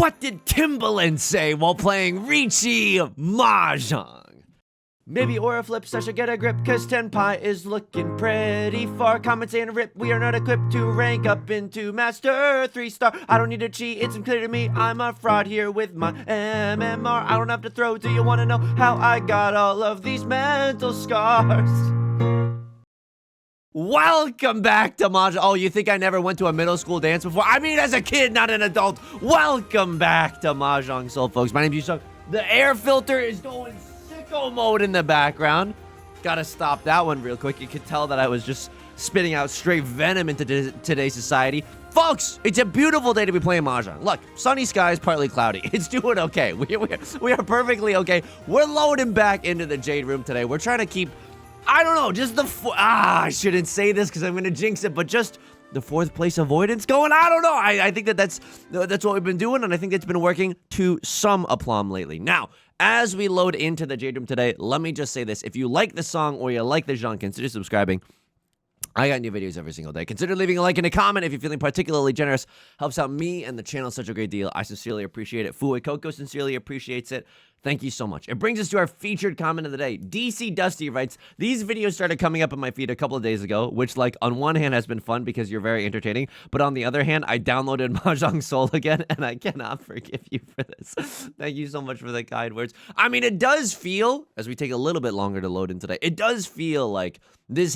What did Timbaland say while playing Riichi Mahjong? Maybe or a flip, so I should get a grip, cause Tenpai is looking pretty far. Comment saying a rip, we are not equipped to rank up into Master 3-star. I don't need to cheat, it's clear to me, I'm a fraud here with my MMR. I don't have to throw, do you wanna know how I got all of these mental scars? Welcome back to Mahjong. Oh, you think I never went to a middle school dance before? I mean, as a kid, not an adult. Welcome back to Mahjong Soul, folks. My name is Yusong. The air filter is going sicko mode in the background. Gotta stop that one real quick. You could tell that I was just spitting out straight venom into today's society. Folks, it's a beautiful day to be playing Mahjong. Look, sunny skies, partly cloudy. It's doing okay. We are perfectly okay. We're loading back into the Jade Room today. We're trying to keep... I don't know, just I shouldn't say this because I'm going to jinx it, but just the 4th place avoidance going. I don't know. I think that's what we've been doing, and I think it's been working to some aplomb lately. Now, as we load into the Jade Room today, let me just say this. If you like the song or you like the genre, consider subscribing. I got new videos every single day. Consider leaving a like and a comment if you're feeling particularly generous. Helps out me and the channel such a great deal. I sincerely appreciate it. Fue Coco sincerely appreciates it. Thank you so much. It brings us to our featured comment of the day. DC Dusty writes, these videos started coming up on my feed a couple of days ago, which, like, on one hand has been fun because you're very entertaining, but on the other hand, I downloaded Mahjong Soul again, and I cannot forgive you for this. Thank you so much for the kind words. I mean, it does feel, as we take a little bit longer to load in today, it does feel like this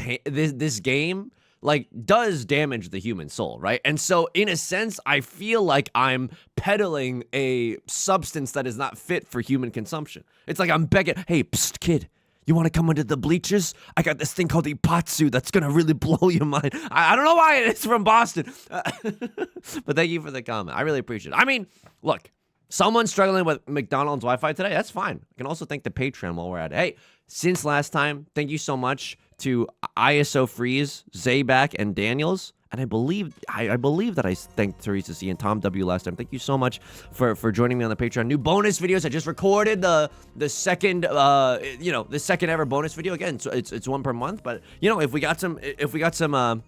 game... like, does damage the human soul, right? And so, in a sense, I feel like I'm peddling a substance that is not fit for human consumption. It's like I'm begging, hey, psst, kid, you want to come under the bleachers? I got this thing called Ipatsu that's going to really blow your mind. I don't know why it's from Boston. But thank you for the comment. I really appreciate it. I mean, look, someone struggling with McDonald's Wi-Fi today, that's fine. I can also thank the Patreon while we're at it. Hey, since last time, thank you so much to ISO Freeze, Zayback, and Daniels. And I believe that I thanked Teresa C and Tom W last time. Thank you so much for joining me on the Patreon. New bonus videos. I just recorded the second the second ever bonus video. Again, so it's one per month. But if we got some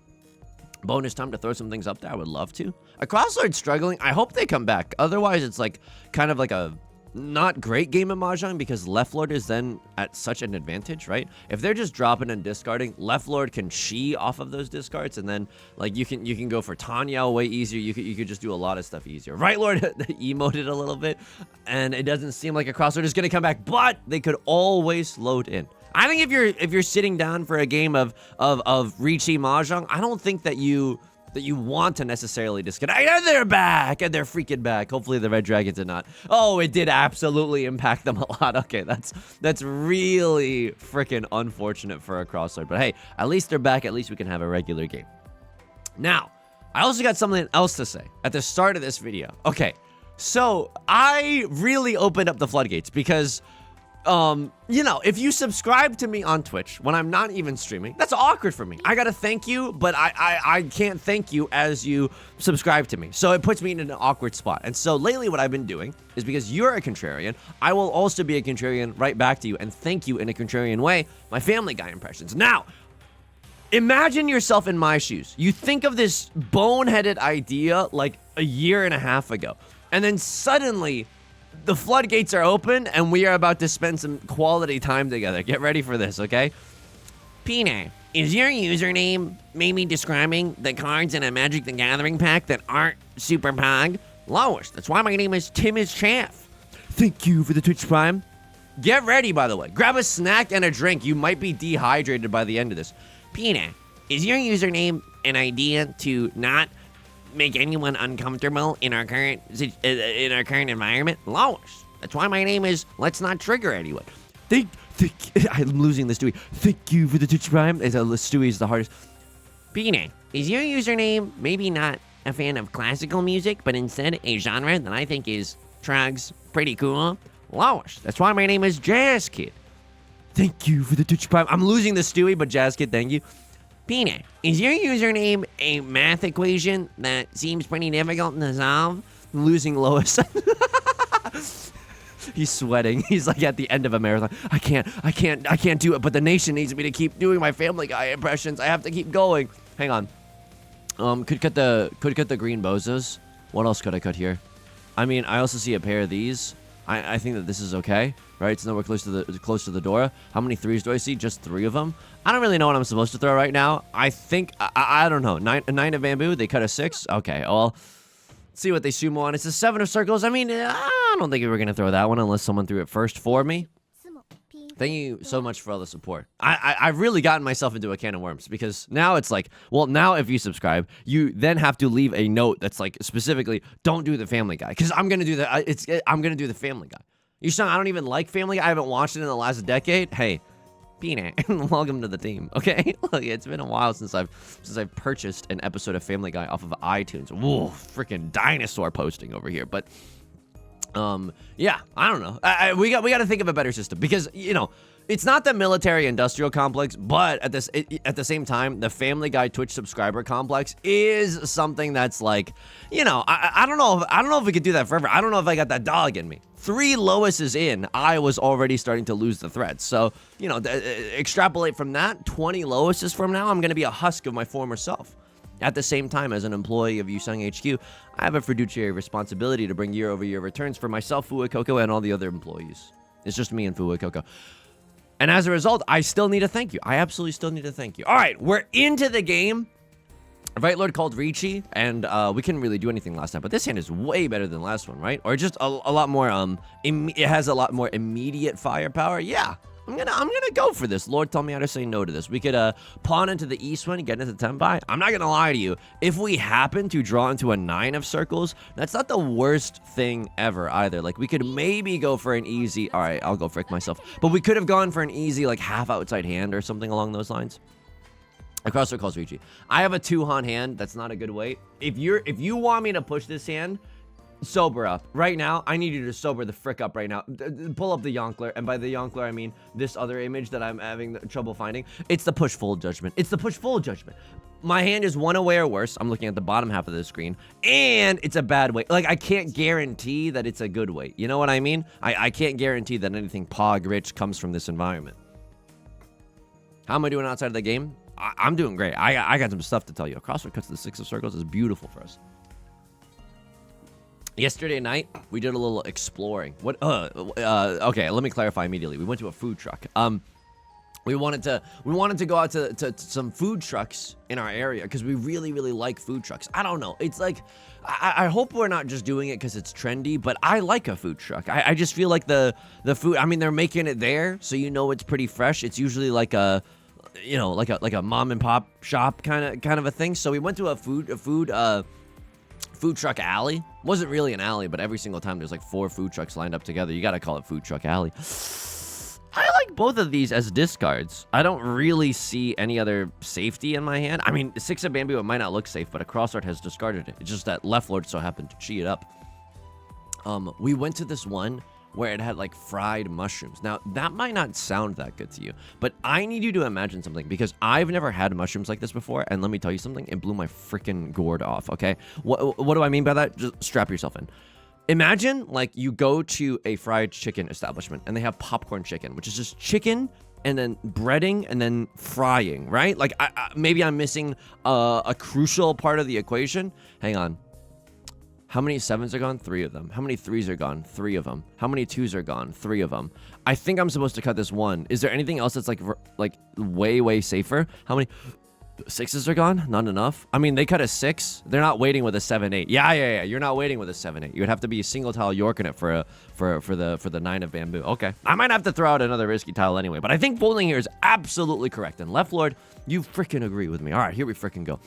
bonus time to throw some things up there, I would love to. A Crosslord's struggling. I hope they come back. Otherwise, it's like kind of like a not great game of Mahjong because left lord is then at such an advantage, right? If they're just dropping and discarding, left lord can chi off of those discards, and then like you can go for Tanya way easier. You could just do a lot of stuff easier. Right lord emoted a little bit, and it doesn't seem like a Crosslord is gonna come back, but they could always load in. I think if you're sitting down for a game of Riichi Mahjong, I don't think that you want to necessarily disconnect. And they're back, and they're freaking back. Hopefully the Red Dragon did not. Oh, it did absolutely impact them a lot. Okay, that's really freaking unfortunate for a Crosslord. But hey, at least they're back. At least we can have a regular game. Now, I also got something else to say at the start of this video. Okay, so I really opened up the floodgates because... if you subscribe to me on Twitch when I'm not even streaming, that's awkward for me. I gotta thank you, but I can't thank you as you subscribe to me. So it puts me in an awkward spot. And so lately what I've been doing is because you're a contrarian, I will also be a contrarian right back to you and thank you in a contrarian way, my Family Guy impressions. Now, imagine yourself in my shoes. You think of this boneheaded idea like a year and a half ago, and then suddenly... the floodgates are open, and we are about to spend some quality time together. Get ready for this, okay? Pina, is your username maybe describing the cards in a Magic the Gathering pack that aren't super pog? Lois, that's why my name is Tim is Chaff. Thank you for the Twitch Prime. Get ready, by the way. Grab a snack and a drink. You might be dehydrated by the end of this. Pina, is your username an idea to not... make anyone uncomfortable in our current environment? Lois, that's why my name is Let's Not Trigger Anyone. I'm losing the Stewie. Thank you for the Twitch Prime. Stewie is the hardest. Pina, is your username maybe not a fan of classical music, but instead a genre that I think is trugs pretty cool? Lois, that's why my name is Jazz Kid. Thank you for the Twitch Prime. I'm losing the Stewie, but Jazz Kid, thank you. Pina, is your username a math equation that seems pretty difficult to solve? I'm losing Lois. He's sweating. He's like at the end of a marathon. I can't do it, but the nation needs me to keep doing my Family Guy impressions. I have to keep going. Hang on. Could cut the green bozos. What else could I cut here? I mean, I also see a pair of these. I think that this is okay, right? It's nowhere close to the door. How many 3s do I see? Just 3 of them. I don't really know what I'm supposed to throw right now. I think I don't know. A 9 of bamboo. They cut a 6. Okay, well, let's see what they sumo on. It's a 7 of circles. I mean, I don't think we were gonna throw that one unless someone threw it first for me. Thank you so much for all the support. I've really gotten myself into a can of worms because now it's like, well, now if you subscribe, you then have to leave a note that's like specifically, don't do the Family Guy, because I'm gonna do I'm gonna do the Family Guy. Yusong, I don't even like Family Guy. I haven't watched it in the last decade. Hey, Peanut, welcome to the team. Okay, look, it's been a while since I've purchased an episode of Family Guy off of iTunes. Whoa, freaking dinosaur posting over here, but. Yeah, I don't know. We got to think of a better system because, you know, it's not the military-industrial complex, but at the same time, the Family Guy Twitch subscriber complex is something that's like, you know, I don't know if we could do that forever. I don't know if I got that dog in me. 3 Loises in, I was already starting to lose the thread. So, you know, extrapolate from that, 20 Loises from now, I'm going to be a husk of my former self. At the same time, as an employee of Yusong HQ, I have a fiduciary responsibility to bring year-over-year returns for myself, Fuuikoko, and all the other employees. It's just me and Fuuikoko. And as a result, I still need to thank you. I absolutely still need to thank you. All right, we're into the game. Right Lord called Riichi, and we couldn't really do anything last time, but this hand is way better than last one, right? Or just a lot more, it has a lot more immediate firepower. Yeah. I'm gonna go for this. Lord told me how to say no to this. We could pawn into the east one, get into Tenpai. I'm not gonna lie to you. If we happen to draw into a 9 of circles, that's not the worst thing ever either. Like, we could maybe go for an easy. All right, I'll go frick myself. But we could have gone for an easy, like, half outside hand or something along those lines. Crossroad calls Riichi. I have a 2-han hand. That's not a good weight. If you want me to push this hand, sober up. Right now, I need you to sober the frick up right now. Pull up the Yonkler, and by the Yonkler, I mean this other image that I'm having trouble finding. It's the push-fold judgment. It's the push-fold judgment. My hand is 1 away or worse. I'm looking at the bottom half of the screen, and it's a bad weight. Like, I can't guarantee that it's a good weight. You know what I mean? I can't guarantee that anything pog-rich comes from this environment. How am I doing outside of the game? I'm doing great. I got some stuff to tell you. A crossword cuts to the 6 of circles is beautiful for us. Yesterday night, we did a little exploring. Okay, let me clarify immediately. We went to a food truck. We wanted to go out to some food trucks in our area because we really, really like food trucks. I don't know. It's like, I hope we're not just doing it because it's trendy, but I like a food truck. I just feel like the food, I mean, they're making it there, so you know it's pretty fresh. It's usually like a, you know, like a mom and pop shop kind of a thing. So we went to a food truck alley. Wasn't really an alley, but every single time there's like 4 food trucks lined up together. You gotta call it food truck alley. I like both of these as discards. I don't really see any other safety in my hand. I mean, 6 of bamboo, it might not look safe, but a crossword has discarded it. It's just that left lord so happened to cheat it up. We went to this one where it had like fried mushrooms. Now, that might not sound that good to you, but I need you to imagine something because I've never had mushrooms like this before, and let me tell you something, it blew my freaking gourd off, okay? What do I mean by that? Just strap yourself in. Imagine, like, you go to a fried chicken establishment, and they have popcorn chicken, which is just chicken and then breading and then frying, right? Like, maybe I'm missing a crucial part of the equation. Hang on. How many 7s are gone? 3 of them. How many 3s are gone? 3 of them. How many 2s are gone? 3 of them. I think I'm supposed to cut this 1. Is there anything else that's like way, way safer? How many 6s are gone? Not enough. I mean, they cut a 6. They're not waiting with a 7-8. Yeah. You're not waiting with a 7-8. You would have to be a single tile Yorking it for the 9 of bamboo. Okay. I might have to throw out another risky tile anyway, but I think folding here is absolutely correct. And left lord, you freaking agree with me. All right, here we freaking go.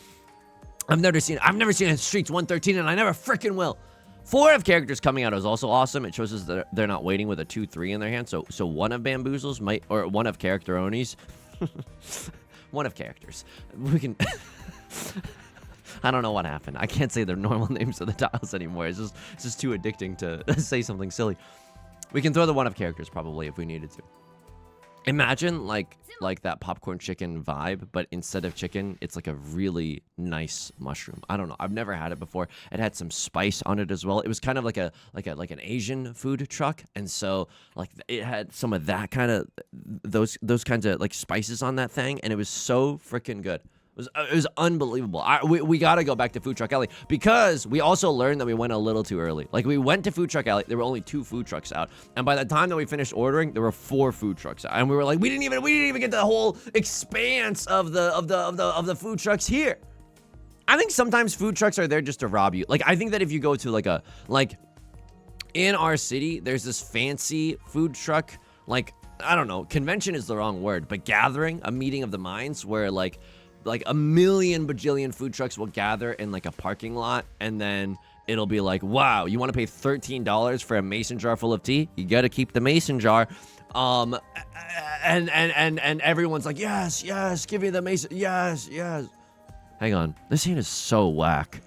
I've never seen a Streets 113, and I never freaking will. 4 of characters coming out is also awesome. It shows us that they're not waiting with a 2-3 in their hand. So 1 of bamboozles might, or 1 of character onis. 1 of characters. We can. I don't know what happened. I can't say the normal names of the tiles anymore. It's just too addicting to say something silly. We can throw the 1 of characters probably if we needed to. Imagine like that popcorn chicken vibe, but instead of chicken, it's like a really nice mushroom. I don't know. I've never had it before. It had some spice on it as well. It was kind of like an Asian food truck, and so like it had some of that kind of those kinds of like spices on that thing, and it was so freaking good. It was unbelievable. We got to go back to Food Truck Alley because we also learned that we went a little too early. Like, we went to Food Truck Alley. There were only 2 food trucks out. And by the time that we finished ordering, there were 4 food trucks out. And we were like, we didn't even get the whole expanse of the food trucks here. I think sometimes food trucks are there just to rob you. Like, I think that if you go to in our city, there's this fancy food truck, like, I don't know, convention is the wrong word, but gathering, a meeting of the minds where like a million bajillion food trucks will gather in like a parking lot, and then it'll be like, wow, you want to pay $13 for a mason jar full of tea? You got to keep the mason jar. And everyone's like, yes, give me the mason, yes. Hang on, this hand is so whack.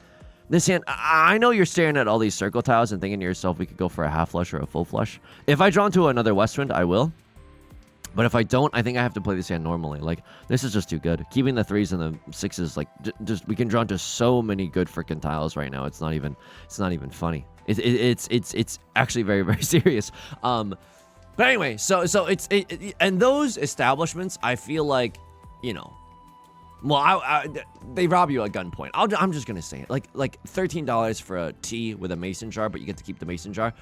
This hand, I know you're staring at all these circle tiles and thinking to yourself, we could go for a half flush or a full flush. If I draw into another West Wind, I will. But if I don't, I think I have to play this hand normally. Like, this is just too good. Keeping the 3s and the 6s, like, just we can draw into so many good freaking tiles right now. It's not even funny. It's actually very, very serious. But anyway, so and those establishments, I feel like, you know, well, they rob you at gunpoint. I'm just gonna say it. Like $13 for a tea with a mason jar, but you get to keep the mason jar.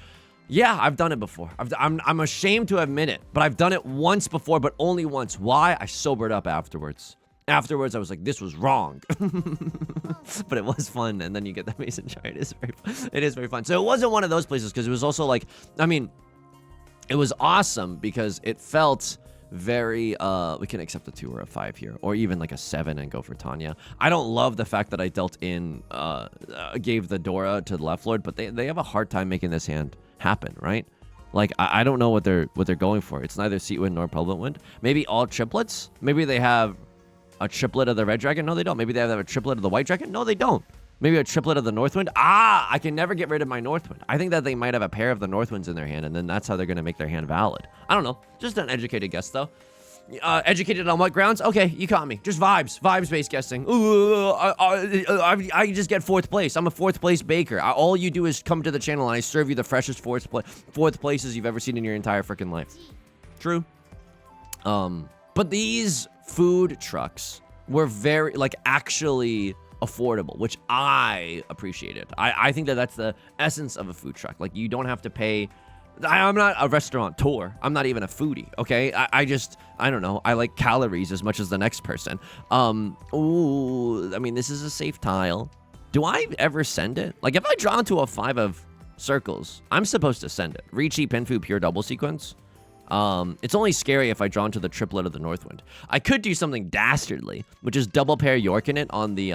Yeah, I've done it before. I'm ashamed to admit it, but I've done it once before, but only once. Why? I sobered up afterwards. Afterwards, I was like, this was wrong. But it was fun, and then you get the mason jar. It is very fun. So it wasn't one of those places, because it was also like, I mean, it was awesome because it felt very, we can accept a 2 or a 5 here, or even like a 7 and go for Tanya. I don't love the fact that I dealt in, gave the Dora to the left lord, but they have a hard time making this hand happen, right? Like, I don't know what they're going for. It's neither Seat Wind nor Public Wind. Maybe all triplets? Maybe they have a triplet of the Red Dragon? No, they don't. Maybe they have a triplet of the White Dragon? No, they don't. Maybe a triplet of the North Wind? I can never get rid of my North Wind. I think that they might have a pair of the North Winds in their hand, and then that's how they're going to make their hand valid. I don't know. Just an educated guess, though. Educated on what grounds? Okay, you caught me. Just vibes-based guessing. Ooh, I just get 4th place. I'm a 4th place baker. All you do is come to the channel and I serve you the freshest 4th places you've ever seen in your entire freaking life. True. But these food trucks were very, like, actually affordable, which I appreciated. I think that that's the essence of a food truck. Like, you don't have to pay. I'm not a restaurateur. I'm not even a foodie, okay? I don't know. I like calories as much as the next person. Ooh, I mean, this is a safe tile. Do I ever send it? Like, if I draw into a 5 of circles, I'm supposed to send it. Riichi Pinfu pure double sequence. It's only scary if I draw into the triplet of the Northwind. I could do something dastardly, which is double pair York in it on the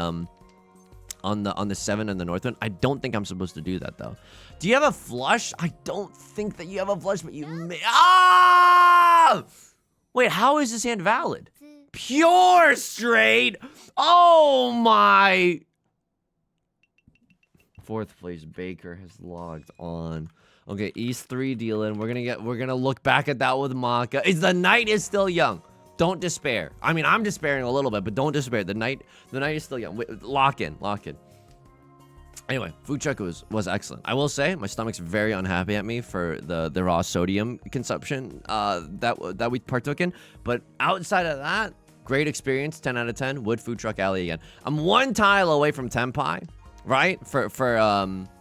7 and the Northwind. I don't think I'm supposed to do that, though. Do you have a flush? I don't think that you have a flush, but you may. Ah! Wait, how is this hand valid? Pure straight. Oh my. 4th place Baker has logged on. Okay, East 3 dealing. We're gonna look back at that with Maka. The night is still young. Don't despair. I mean, I'm despairing a little bit, but don't despair. The night is still young. Wait, lock in. Anyway, food truck was excellent. I will say my stomach's very unhappy at me for the raw sodium consumption that we partook in. But outside of that, great experience. 10 out of 10. Wood food truck alley again. I'm 1 tile away from Tenpai, right? For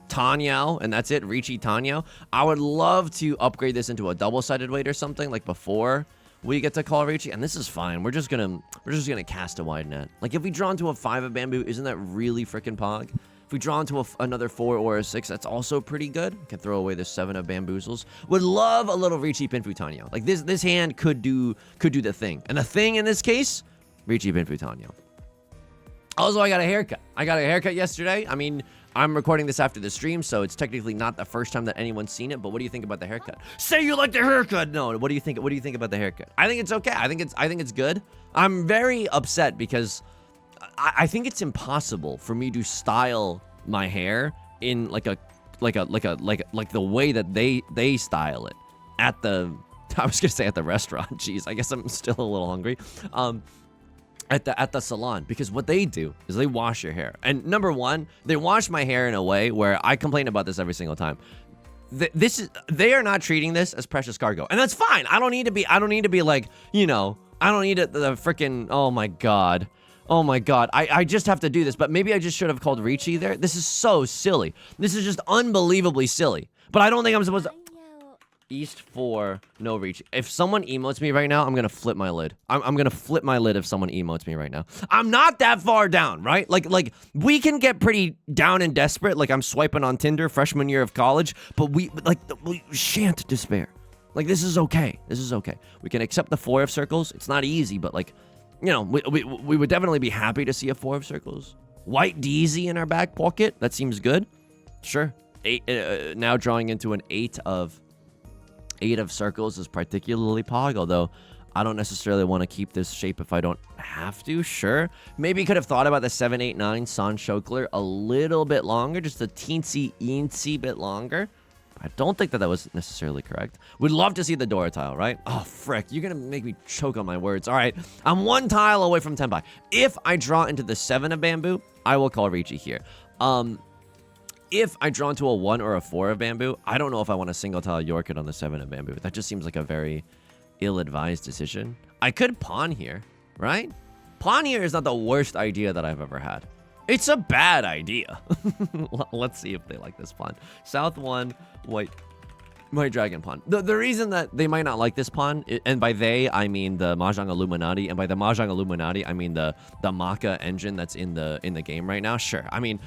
Tenhou, and that's it. Riichi Tenhou. I would love to upgrade this into a double-sided weight or something like before we get to call Riichi, and this is fine. We're just gonna cast a wide net. Like, if we draw into a 5 of bamboo, isn't that really freaking pog? If we draw into another 4 or a 6, that's also pretty good. We can throw away the 7 of bamboozles. Would love a little Riichi Pinfu Tenhou. Like, this hand could do the thing, and the thing in this case, Riichi Pinfu Tenhou. Also, I got a haircut. I got a haircut yesterday. I mean, I'm recording this after the stream, so it's technically not the first time that anyone's seen it. But what do you think about the haircut? Say you like the haircut. No, what do you think? What do you think about the haircut? I think it's okay. I think it's good. I'm very upset because I think it's impossible for me to style my hair in like the way that they style it at the. I was gonna say at the restaurant. Jeez, I guess I'm still a little hungry. At the salon, because what they do is they wash your hair, and number one, they wash my hair in a way where I complain about this every single time. They are not treating this as precious cargo, and that's fine. I don't need to be like, you know, I don't need the freaking, oh my god. Oh my god, I just have to do this, but maybe I just should have called Riichi there. This is so silly. This is just unbelievably silly. But I don't think I'm supposed to... East 4, no Riichi. If someone emotes me right now, I'm gonna flip my lid. I'm gonna flip my lid if someone emotes me right now. I'm not that far down, right? Like we can get pretty down and desperate, like I'm swiping on Tinder freshman year of college, but we shan't despair. Like, this is okay. This is okay. We can accept the 4 of circles. It's not easy, but like, you know, we would definitely be happy to see a 4 of circles. White DZ in our back pocket. That seems good. Sure. 8, now drawing into an 8 of circles is particularly pog, although I don't necessarily want to keep this shape if I don't have to. Sure. Maybe could have thought about the 7, 8, 9 San Chokler a little bit longer, just a teensy bit longer. I don't think that was necessarily correct. We'd love to see the Dora tile, right? Oh, frick. You're going to make me choke on my words. All right. I'm 1 tile away from Tenpai. If I draw into the 7 of bamboo, I will call Riichi here. If I draw into a 1 or a 4 of bamboo, I don't know if I want to single tile Yorkit on the 7 of bamboo. That just seems like a very ill-advised decision. I could pawn here, right? Pawn here is not the worst idea that I've ever had. It's a bad idea. Let's see if they like this pawn. South 1, white dragon pawn. The reason that they might not like this pawn, and by they, I mean the Mahjong Illuminati, and by the Mahjong Illuminati, I mean the Maka engine that's in the game right now. Sure. I mean,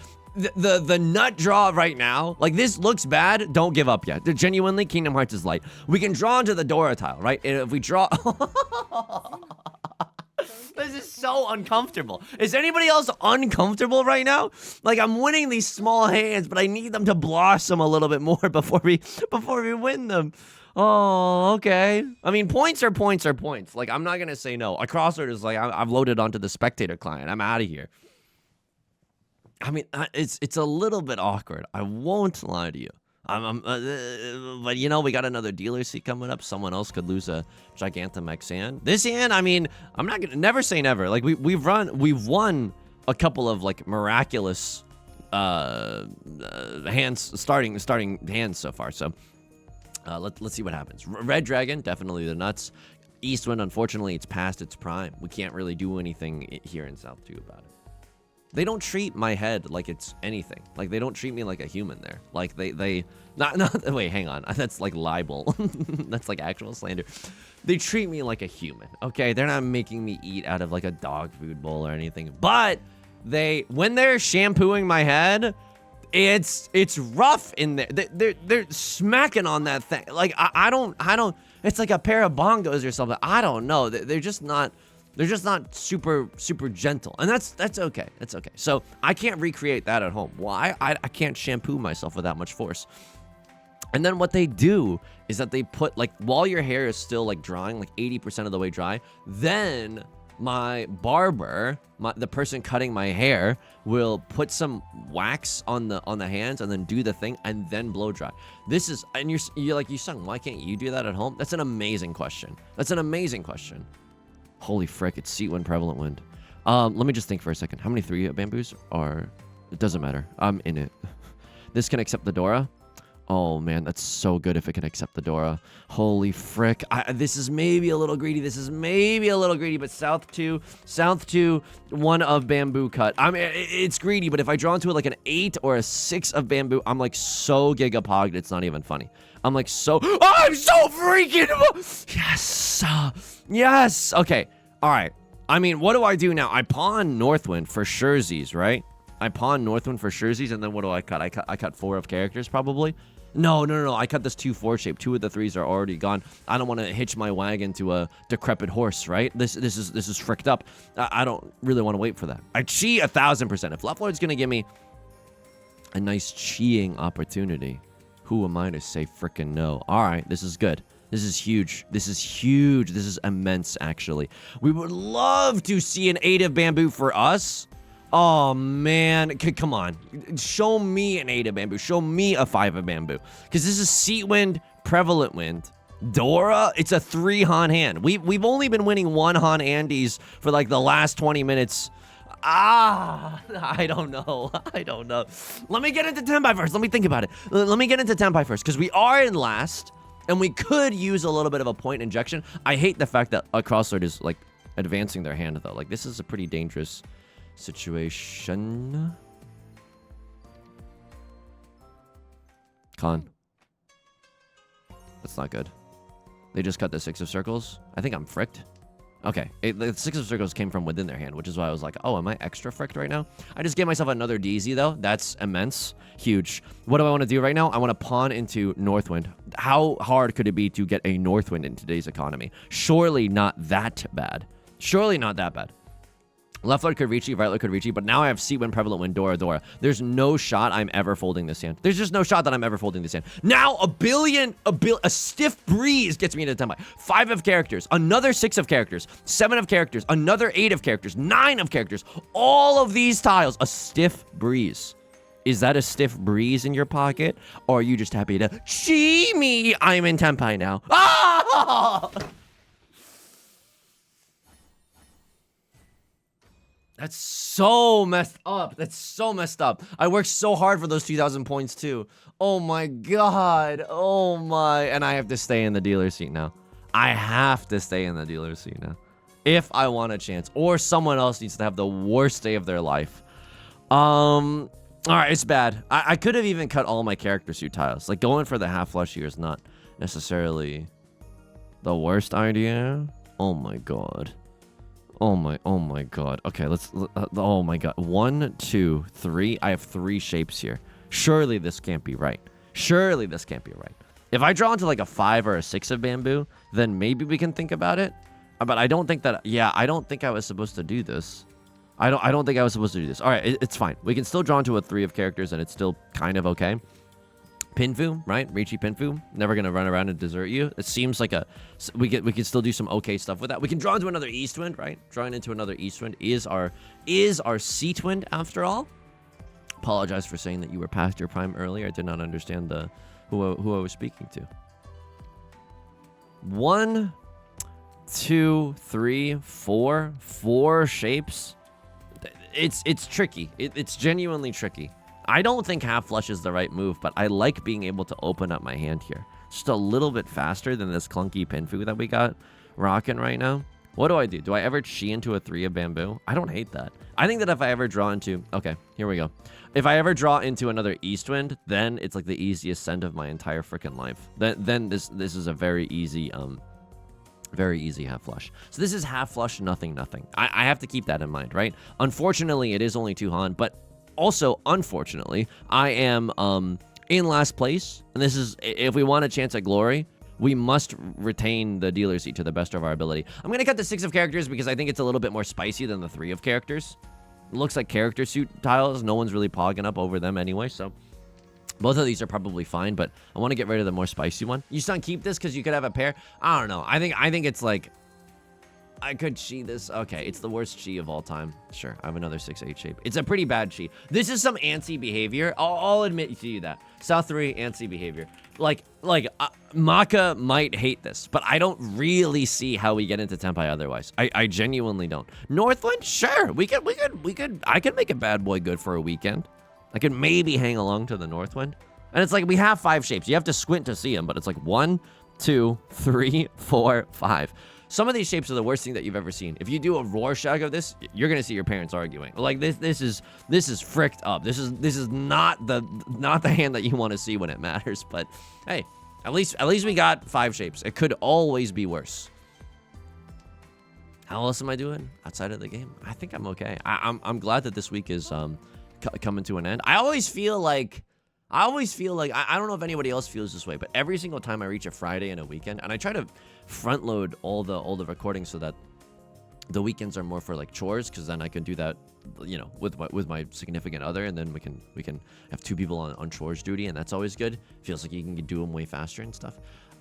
the nut draw right now, like, this looks bad. Don't give up yet. Genuinely, Kingdom Hearts is light. We can draw into the Dora tile, right? And if we draw... This is so uncomfortable. Is anybody else uncomfortable right now? Like, I'm winning these small hands, but I need them to blossom a little bit more before we win them. Oh, okay. I mean, points are points are points. Like, I'm not gonna say no. A crossword is like, I've loaded onto the spectator client. I'm out of here. I mean, it's a little bit awkward. I won't lie to you. But you know, we got another dealer seat coming up. Someone else could lose a Gigantamax hand. This hand, I mean, I'm not gonna never say never. Like, we've won a couple of like miraculous hands, starting hands so far. So let's see what happens. Red Dragon, definitely the nuts. Eastwind, unfortunately, it's past its prime. We can't really do anything here in South 2 about it. They don't treat my head like it's anything. Like, they don't treat me like a human there. Like, they not wait, hang on. That's like libel. That's like actual slander. They treat me like a human, okay? They're not making me eat out of like a dog food bowl or anything. But when they're shampooing my head, it's rough in there. They're smacking on that thing. Like, I don't, it's like a pair of bongos or something. I don't know. They're just not super gentle, and that's okay. That's okay. So I can't recreate that at home. Why? I can't shampoo myself with that much force. And then what they do is that they put, like, while your hair is still like drying, like 80% of the way dry, then my barber, the person cutting my hair, will put some wax on the hands and then do the thing and then blow dry. This is, and you're like, Yusong, why can't you do that at home? That's an amazing question. That's an amazing question. Holy frick, it's Seat Wind, Prevalent Wind. Let me just think for a second. How many 3 bamboos are... It doesn't matter. I'm in it. This can accept the Dora. Oh, man, that's so good if it can accept the Dora. Holy frick. This is maybe a little greedy. But South 2, 1 of bamboo cut. I mean, it's greedy, but if I draw into it like an 8 or a 6 of bamboo, I'm like so gigapogged, it's not even funny. I'm like so... Oh, I'm so freaking... Yes! Yes! Okay, all right. I mean, what do I do now? I pawn Northwind for surezies, right? I pawn Northwind for surezies, and then what do I cut? I cut 4 of characters, probably. No. I cut this 2-4 shape. 2 of the 3s are already gone. I don't want to hitch my wagon to a decrepit horse, right? This is fricked up. I don't really want to wait for that. I chi 1000%. If Left Lord's gonna give me a nice chiing opportunity, who am I to say frickin' no? All right, this is good. This is huge. This is huge. This is immense, actually. We would love to see an 8 of bamboo for us. Oh, man. Come on. Show me an 8 of bamboo. Show me a 5 of bamboo. Because this is Seat Wind, Prevalent Wind. Dora, it's a 3 Han hand. We've only been winning 1 Han Andes for like the last 20 minutes. I don't know. Let me get into Tenpai first. Let me think about it. Let me get into Tenpai first, because we are in last, and we could use a little bit of a point injection. I hate the fact that a crossword is like advancing their hand, though. Like, this is a pretty dangerous situation. Con. That's not good. They just cut the 6 of circles. I think I'm fricked. Okay, the 6 of circles came from within their hand, which is why I was like, oh, am I extra fricked right now? I just gave myself another DZ, though. That's immense. Huge. What do I want to do right now? I want to pawn into Northwind. How hard could it be to get a Northwind in today's economy? Surely not that bad. Surely not that bad. Left Lord could Riichi, right Lord could Riichi, but now I have Seawind, Prevalent Wind, Dora. There's no shot I'm ever folding this hand. There's just no shot that I'm ever folding this hand. Now a stiff breeze gets me into 10 by 5 of characters, another 6 of characters, 7 of characters, another 8 of characters, 9 of characters. All of these tiles, a stiff breeze. Is that a stiff breeze in your pocket, or are you just happy to chee me? I'm in Tenpai now. Ah! That's so messed up. That's so messed up. I worked so hard for those 2,000 points, too. Oh, my God. Oh, my. And I have to stay in the dealer's seat now. I have to stay in the dealer's seat now. If I want a chance. Or someone else needs to have the worst day of their life. All right, it's bad. I could have even cut all my character suit tiles. Like, going for the half flush here is not necessarily the worst idea. Oh, my God. Oh my God. Okay, oh my God. 1, 2, 3. I have 3 shapes here. Surely this can't be right. Surely this can't be right. If I draw into like a 5 or a 6 of bamboo, then maybe we can think about it. But I don't think that, yeah, I don't think I was supposed to do this. I don't think I was supposed to do this. All right, it's fine. We can still draw into a 3 of characters and it's still kind of okay. Pinfu, right? Riichi Pinfu, never gonna run around and desert you. It seems like we can still do some okay stuff with that. We can draw into another Eastwind, right? Drawing into another Eastwind is our Seatwind after all. Apologize for saying that you were past your prime earlier. I did not understand who I was speaking to. 1, 2, 3, 4, 4 shapes. It's tricky. It's genuinely tricky. I don't think half flush is the right move, but I like being able to open up my hand here. Just a little bit faster than this clunky Pinfu that we got rocking right now. What do? Do I ever chi into a 3 of bamboo? I don't hate that. I think that if I ever draw into... Okay, here we go. If I ever draw into another Eastwind, then it's like the easiest send of my entire freaking life. Then this is a very easy half flush. So this is half flush, nothing. I have to keep that in mind, right? Unfortunately, it is only 2 Han, but... Also, unfortunately, I am in last place, and this is, if we want a chance at glory, we must retain the dealer seat to the best of our ability. I'm going to cut the 6 of characters because I think it's a little bit more spicy than the 3 of characters. It looks like character suit tiles. No one's really pogging up over them anyway, so both of these are probably fine, but I want to get rid of the more spicy one. You son, keep this because you could have a pair. I don't know. I think it's like... I could chi this. Okay, it's the worst chi of all time. Sure, I have another 6-8 shape. It's a pretty bad chi. This is some antsy behavior. I'll admit to you that. South 3, antsy behavior. Like Maka might hate this, but I don't really see how we get into Tenpai otherwise. I genuinely don't. Northwind, sure. I could make a bad boy good for a weekend. I could maybe hang along to the Northwind. And it's like we have 5 shapes. You have to squint to see them, but it's like 1, 2, 3, 4, 5. Some of these shapes are the worst thing that you've ever seen. If you do a Rorschach of this, you're gonna see your parents arguing. Like this is fricked up. This is not the hand that you want to see when it matters. But hey, at least we got 5 shapes. It could always be worse. How else am I doing outside of the game? I think I'm okay. I'm glad that this week is coming to an end. I always feel like I don't know if anybody else feels this way, but every single time I reach a Friday and a weekend, and I try to front load all the recordings so that the weekends are more for like chores, because then I can do that, you know, with my significant other, and then we can have 2 people on chores duty, and that's always good. Feels like you can do them way faster and stuff.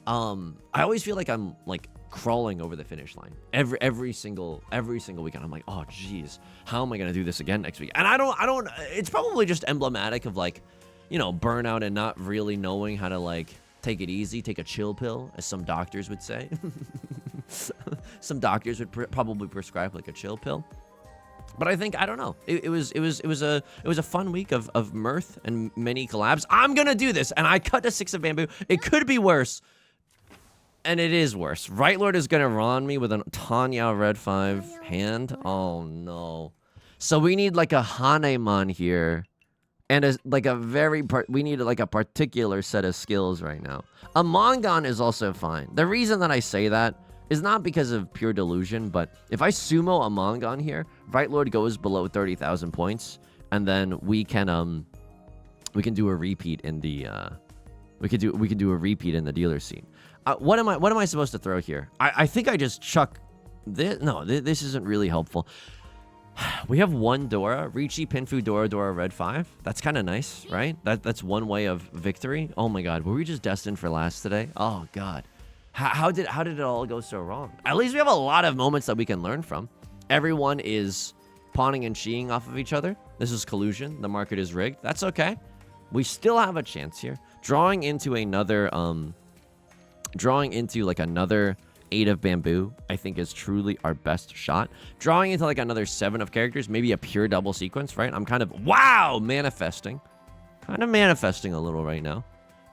I always feel like I'm like crawling over the finish line every single weekend. I'm like, oh geez, how am I gonna do this again next week? And I don't. It's probably just emblematic of like, you know, burnout and not really knowing how to like take it easy, take a chill pill, as some doctors would say. Some doctors would probably prescribe like a chill pill. But I think, I don't know. It was a fun week of mirth and many collabs. I'm gonna do this, and I cut a 6 of bamboo. It could be worse. And it is worse. Right Lord is going to run me with a Tanya red 5 hand. Oh, no. So we need like a Hanemon here. And we need like a particular set of skills right now. A Mongon is also fine. The reason that I say that is not because of pure delusion, but if I sumo a Mongon here, Right Lord goes below 30,000 points, and then we can do a repeat in the we could do a repeat in the dealer scene. What am I supposed to throw here? I think I just chuck this. No, this isn't really helpful. We have one Dora, Riichi Pinfu Dora red 5. That's kind of nice, right? That's one way of victory. Oh my god, were we just destined for last today? Oh god. How did it all go so wrong? At least we have a lot of moments that we can learn from. Everyone is pawning and cheating off of each other. This is collusion. The market is rigged. That's okay. We still have a chance here. Drawing into like another 8 of bamboo, I think is truly our best shot. Drawing into like another 7 of characters, maybe a pure double sequence, right? I'm kind of, wow, manifesting. Kind of manifesting a little right now.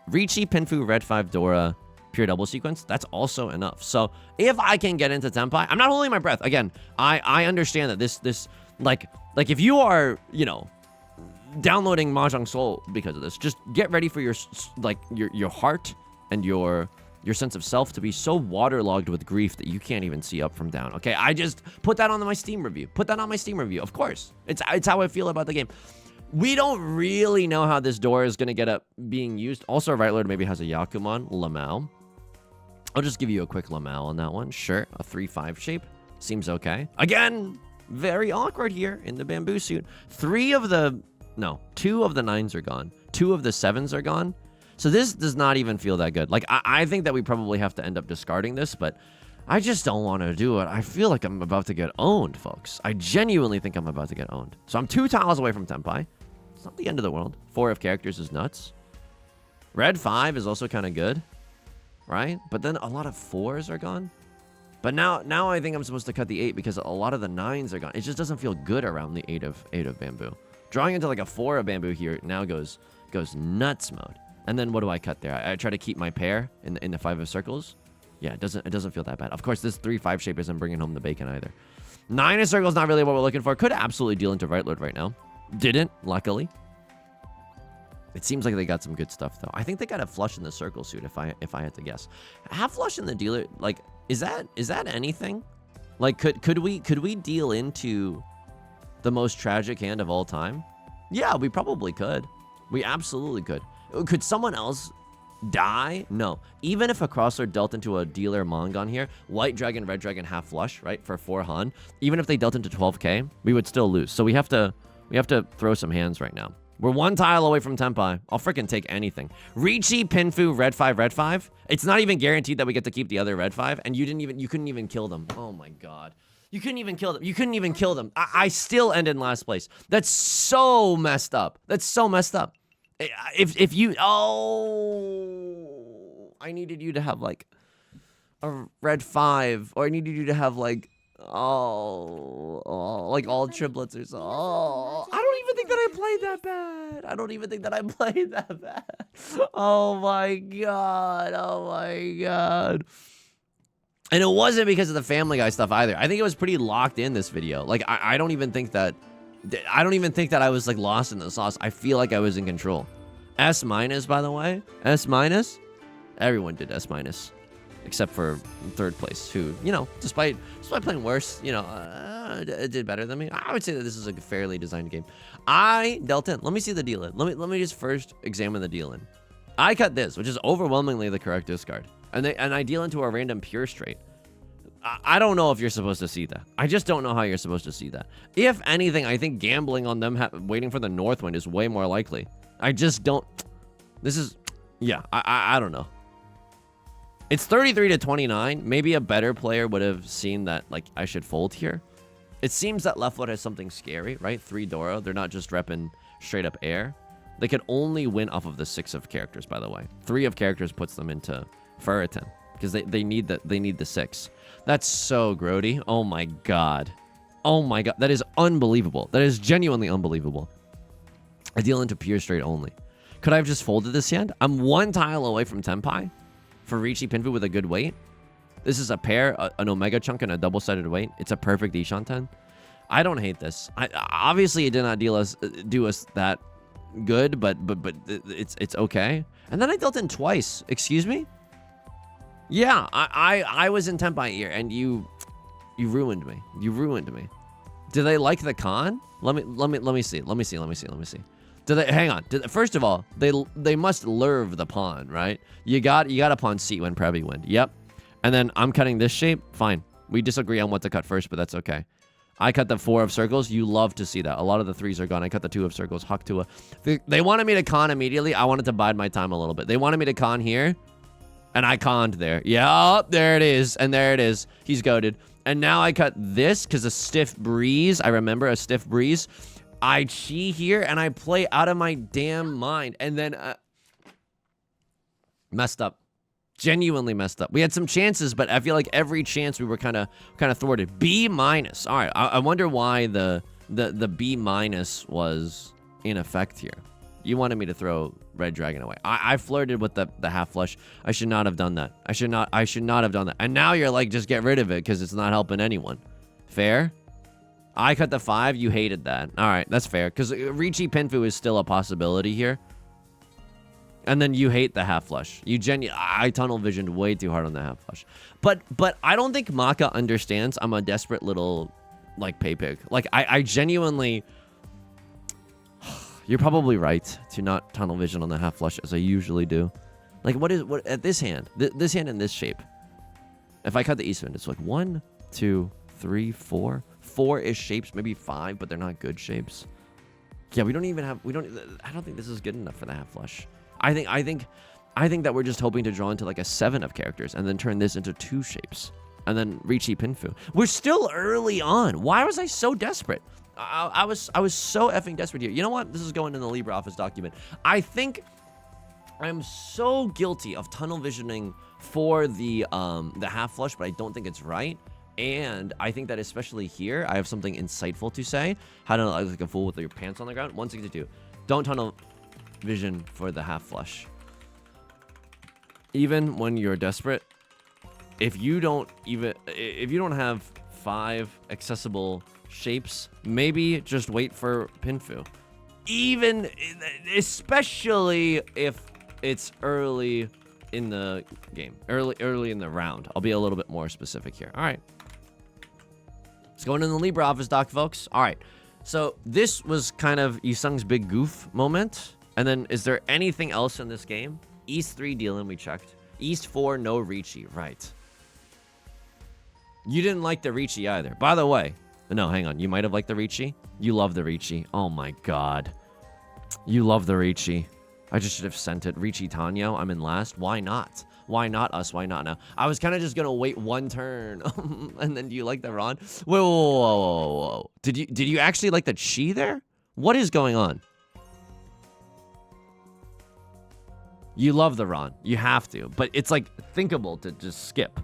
Riichi Pinfu red 5 Dora pure double sequence, that's also enough. So if I can get into Tenpai, I'm not holding my breath. Again, I understand that this like if you are, you know, downloading Mahjong Soul because of this, just get ready for your heart and your sense of self to be so waterlogged with grief that you can't even see up from down. Okay, I just put that on my Steam review. Put that on my Steam review. Of course, it's how I feel about the game. We don't really know how this door is going to get up being used. Also, Right Lord maybe has a Yakuman, Lamau. I'll just give you a quick Lamau on that one. Sure, a 3-5 shape. Seems okay. Again, very awkward here in the bamboo suit. 2 of the 9s are gone. 2 of the 7s are gone. So this does not even feel that good. Like, I think that we probably have to end up discarding this, but I just don't want to do it. I feel like I'm about to get owned, folks. I genuinely think I'm about to get owned. So I'm 2 tiles away from Tenpai. It's not the end of the world. 4 of characters is nuts. Red 5 is also kind of good, right? But then a lot of 4s are gone. But now I think I'm supposed to cut the 8 because a lot of the 9s are gone. It just doesn't feel good around the 8 of bamboo. Drawing into like a 4 of bamboo here now goes nuts mode. And then what do I cut there? I try to keep my pair in the 5 of circles. Yeah, it doesn't feel that bad. Of course, this 3-5 shape isn't bringing home the bacon either. 9 of circles, not really what we're looking for. Could absolutely deal into Right Lord right now. Didn't, luckily. It seems like they got some good stuff though. I think they got a flush in the circle suit if I had to guess. Half flush in the dealer, like, is that anything? Like, could we deal into the most tragic hand of all time? Yeah, we probably could. We absolutely could. Could someone else die? No. Even if a crosser dealt into a dealer Mongon here, white dragon, red dragon, half flush, right, for 4 Han, even if they dealt into 12k, we would still lose. So we have to throw some hands right now. We're 1 tile away from Tenpai. I'll freaking take anything. Riichi Pinfu red 5. It's not even guaranteed that we get to keep the other red 5, and you couldn't even kill them. Oh my god. You couldn't even kill them. You couldn't even kill them. I still ended in last place. That's so messed up. That's so messed up. If you, I needed you to have like a red 5, or I needed you to have like, like all triplets or so. I don't even think that I played that bad. I don't even think that I played that bad. Oh my god. Oh my god. And it wasn't because of the Family Guy stuff either. I think it was pretty locked in this video. Like, I don't even think that I was like lost in the sauce. I feel like I was in control. S-, by the way. S-. Everyone did S-, except for 3rd place, who, you know, despite playing worse, you know, did better than me. I would say that this is a fairly designed game. I dealt in. Let me see the deal in. Let me just first examine the deal in. I cut this, which is overwhelmingly the correct discard. And I deal into a random pure straight. I don't know if you're supposed to see that. I just don't know how you're supposed to see that. If anything, I think gambling on them waiting for the Northwind is way more likely. I just don't. This is, yeah, I don't know. It's 33-29. Maybe a better player would have seen that, like, I should fold here. It seems that left foot has something scary, right? 3 Dora. They're not just repping straight up air. They could only win off of the 6 of characters, by the way. 3 of characters puts them into Ferritin because they need the 6. That's so grody. Oh my god. Oh my god. That is unbelievable. That is genuinely unbelievable. I deal into pure straight only. Could I have just folded this hand? I'm 1 tile away from Tenpai. for Riichi Pinfu with a good weight. This is a pair, an Omega chunk and a double-sided weight. It's a perfect Ishanten. I don't hate this. Obviously, it did not do us that good, but it's okay. And then I dealt in twice. Excuse me? Yeah, I was in Tenpai ear, and you ruined me. You ruined me. Do they like the con? Let me see. Do they hang on? First of all, they must lurve the pawn, right? You got a pawn seat when Previ win. Yep. And then I'm cutting this shape. Fine. We disagree on what to cut first, but that's okay. I cut the 4 of circles. You love to see that. A lot of the 3s are gone. I cut the 2 of circles. Huck to a. They wanted me to con immediately. I wanted to bide my time a little bit. They wanted me to con here, and I conned there. Yeah, there it is, and there it is. He's goated. And now I cut this because a stiff breeze. I remember a stiff breeze. I chi here, and I play out of my damn mind, and then messed up. Genuinely messed up. We had some chances, but I feel like every chance we were kind of thwarted. B-. All right, I wonder why the B- was in effect here. You wanted me to throw Red Dragon away. I flirted with the half flush. I should not have done that. I should not have done that. And now you're like, just get rid of it because it's not helping anyone. Fair? I cut the 5. You hated that. All right, that's fair because Riichi Pinfu is still a possibility here. And then you hate the half flush. I tunnel visioned way too hard on the half flush. But I don't think Maka understands I'm a desperate little like pay pig. Like I genuinely. You're probably right to not tunnel vision on the half flush as I usually do. Like what at this hand? This hand in this shape. If I cut the east wind, it's like 1, 2, 3, 4. 4-ish shapes, maybe 5, but they're not good shapes. Yeah, I don't think this is good enough for the half flush. I think that we're just hoping to draw into like a 7 of characters and then turn this into 2 shapes. And then Riichi Pinfu. We're still early on. Why was I so desperate? I was so effing desperate here. You know what? This is going in the LibreOffice document. I think I'm so guilty of tunnel visioning for the half flush, but I don't think it's right. And I think that especially here, I have something insightful to say. How to look like a fool with your pants on the ground. 162. Don't tunnel vision for the half flush. Even when you're desperate, if you don't have 5 accessible shapes, maybe just wait for Pinfu. Especially if it's early in the game, early in the round. I'll be a little bit more specific here. All right. Let's go into the LibreOffice doc, folks. All right. So this was kind of Yusung's big goof moment. And then is there anything else in this game? East 3 dealing, we checked. East 4, no Riichi. Right. You didn't like the Riichi either. By the way, no, hang on. You might have liked the Riichi. You love the Riichi. Oh my god. You love the Riichi. I just should have sent it. Riichi Tanyo, I'm in last. Why not? Why not us? Why not now? I was kind of just going to wait one turn. And then do you like the Ron? Whoa. Did you actually like the Chi there? What is going on? You love the Ron. You have to. But it's like thinkable to just skip.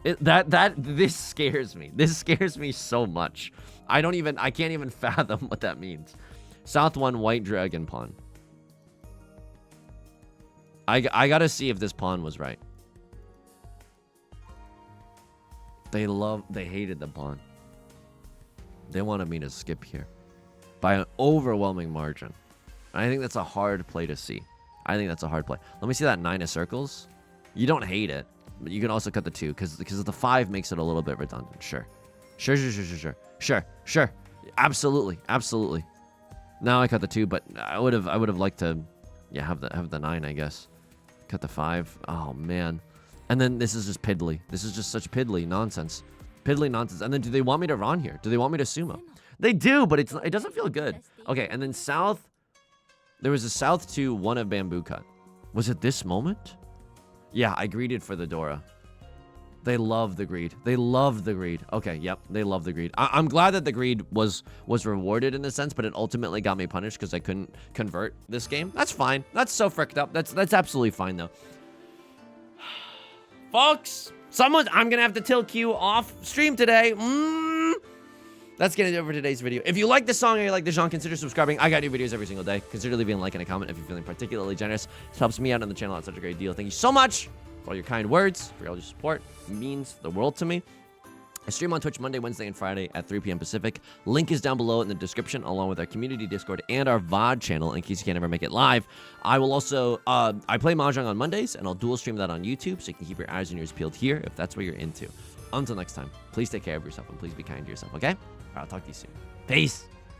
This scares me. This scares me so much. I can't even fathom what that means. South 1 white dragon pawn. I gotta see if this pawn was right. They hated the pawn. They wanted me to skip here by an overwhelming margin. I think that's a hard play to see. I think that's a hard play. Let me see that 9 of circles. You don't hate it, but you can also cut the 2 because the 5 makes it a little bit redundant. Sure. Absolutely. Now I cut the 2, but I would have liked to, have the 9, I guess. Cut the 5. Oh man. And then this is just piddly. This is just such piddly nonsense. And then do they want me to run here? Do they want me to sumo? They do, but it doesn't feel good. Okay, and then south. There was a south 2, 1 of bamboo cut. Was it this moment? Yeah, I greeted for the Dora. They love the greed. Okay, yep, they love the greed. I'm glad that the greed was rewarded in a sense, but it ultimately got me punished because I couldn't convert this game. That's fine. That's so fricked up. That's absolutely fine though. Folks, I'm gonna have to tilt Q off stream today. That's gonna do it for today's video. If you like this song or you like the genre, consider subscribing. I got new videos every single day. Consider leaving a like and a comment if you're feeling particularly generous. It helps me out on the channel. It's such a great deal. Thank you so much. for all your kind words, for all your support. It means the world to me. I stream on Twitch Monday, Wednesday, and Friday at 3 p.m. Pacific. Link is down below in the description, along with our community Discord and our VOD channel in case you can't ever make it live. I will also, I play Mahjong on Mondays, and I'll dual stream that on YouTube, so you can keep your eyes and ears peeled here if that's what you're into. Until next time, please take care of yourself, and please be kind to yourself, okay? All right, I'll talk to you soon. Peace!